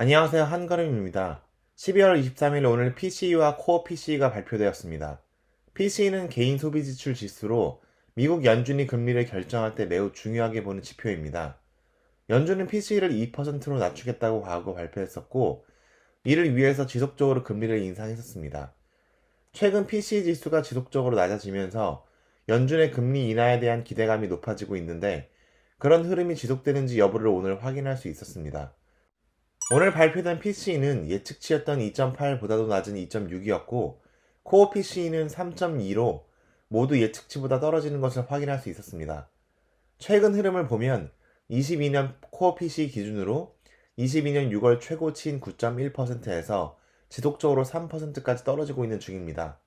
안녕하세요. 한걸음입니다. 12월 23일 오늘 PCE와 코어 PCE가 발표되었습니다. PCE는 개인 소비 지출 지수로 미국 연준이 금리를 결정할 때 매우 중요하게 보는 지표입니다. 연준은 PCE를 2%로 낮추겠다고 과거 발표했었고, 이를 위해서 지속적으로 금리를 인상했었습니다. 최근 PCE 지수가 지속적으로 낮아지면서 연준의 금리 인하에 대한 기대감이 높아지고 있는데, 그런 흐름이 지속되는지 여부를 오늘 확인할 수 있었습니다. 오늘 발표된 PCE는 예측치였던 2.8보다도 낮은 2.6이었고, 코어 PCE는 3.2로 모두 예측치보다 떨어지는 것을 확인할 수 있었습니다. 최근 흐름을 보면 22년 코어 PCE 기준으로 22년 6월 최고치인 9.1%에서 지속적으로 3%까지 떨어지고 있는 중입니다.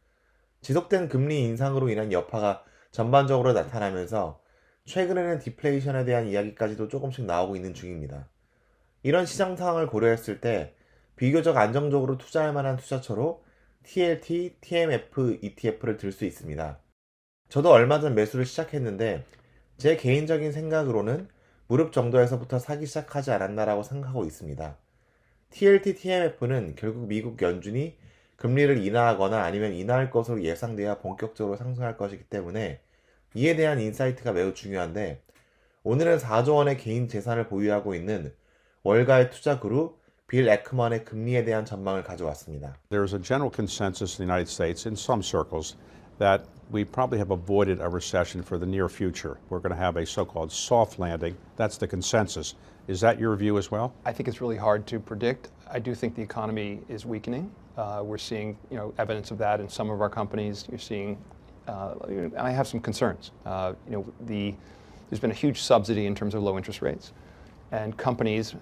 지속된 금리 인상으로 인한 여파가 전반적으로 나타나면서 최근에는 디플레이션에 대한 이야기까지도 조금씩 나오고 있는 중입니다. 이런 시장 상황을 고려했을 때 비교적 안정적으로 투자할 만한 투자처로 TLT, TMF ETF를 들 수 있습니다. 저도 얼마 전 매수를 시작했는데 제 개인적인 생각으로는 무릎 정도에서부터 사기 시작하지 않았나라고 생각하고 있습니다. TLT, TMF는 결국 미국 연준이 금리를 인하하거나 아니면 인하할 것으로 예상돼야 본격적으로 상승할 것이기 때문에 이에 대한 인사이트가 매우 중요한데, 오늘은 4조 원의 개인 재산을 보유하고 있는 월가의 투자 그룹 빌 에크먼의 금리에 대한 전망을 가져왔습니다. There's a general consensus in the United States, in some circles, that we probably have avoided a recession for the near future. We're going to have a so-called soft landing. That's the consensus. Is that your view as well? I think it's really hard to predict. I do think the economy is weakening. We're seeing, evidence of that in some of our companies. You're seeing, I have some concerns. There's been a huge subsidy in terms of low interest rates, and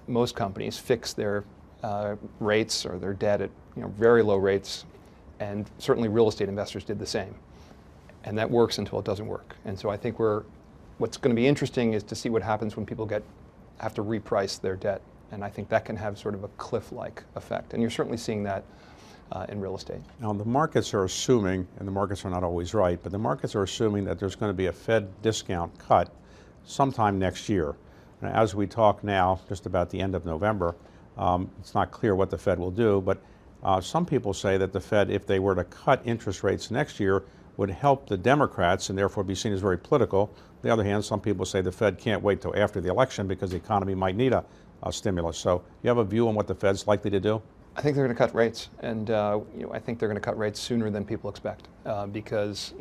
most companies, fix their rates or their debt at very low rates, and certainly real estate investors did the same. And that works until it doesn't work. And so I think what's going to be interesting is to see what happens when people have to reprice their debt. And I think that can have sort of a cliff-like effect. And you're certainly seeing that in real estate. Now, the markets are assuming, and the markets are not always right, but the markets are assuming that there's going to be a Fed discount cut sometime next year. And as we talk now, just about the end of November, it's not clear what the Fed will do, but some people say that the Fed, if they were to cut interest rates next year, would help the Democrats and therefore be seen as very political. On the other hand, some people say the Fed can't wait till after the election because the economy might need a stimulus. So you have a view on what the Fed's likely to do? I think they're going to cut rates, and I think they're going to cut rates sooner than people expect, because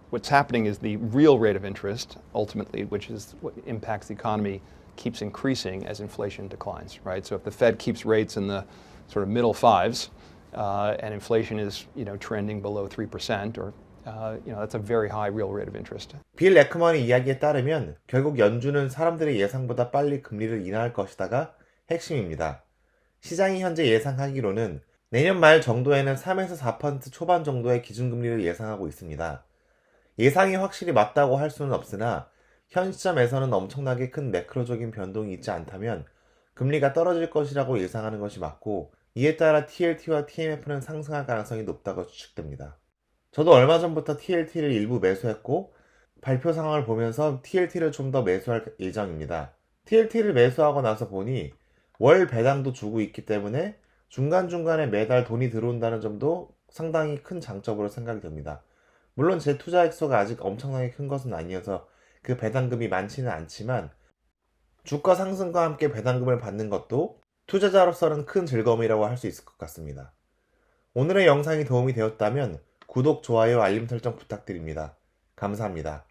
what's happening is the real rate of interest, ultimately, which is what impacts the economy, keeps increasing as inflation declines, right? So if the Fed keeps rates in the sort of middle fives, and inflation is trending below 3%, or that's a very high real rate of interest. 빌 에크먼의 이야기에 따르면 결국 연준은 사람들의 예상보다 빨리 금리를 인하할 것이다가 핵심입니다. 시장이 현재 예상하기로는 내년 말 정도에는 3에서 4% 초반 정도의 기준금리를 예상하고 있습니다. 예상이 확실히 맞다고 할 수는 없으나 현 시점에서는 엄청나게 큰 매크로적인 변동이 있지 않다면 금리가 떨어질 것이라고 예상하는 것이 맞고, 이에 따라 TLT와 TMF는 상승할 가능성이 높다고 추측됩니다. 저도 얼마 전부터 TLT를 일부 매수했고, 발표 상황을 보면서 TLT를 좀 더 매수할 예정입니다. TLT를 매수하고 나서 보니 월 배당도 주고 있기 때문에 중간중간에 매달 돈이 들어온다는 점도 상당히 큰 장점으로 생각이 됩니다. 물론 제 투자 액수가 아직 엄청나게 큰 것은 아니어서 그 배당금이 많지는 않지만, 주가 상승과 함께 배당금을 받는 것도 투자자로서는 큰 즐거움이라고 할 수 있을 것 같습니다. 오늘의 영상이 도움이 되었다면 구독, 좋아요, 알림 설정 부탁드립니다. 감사합니다.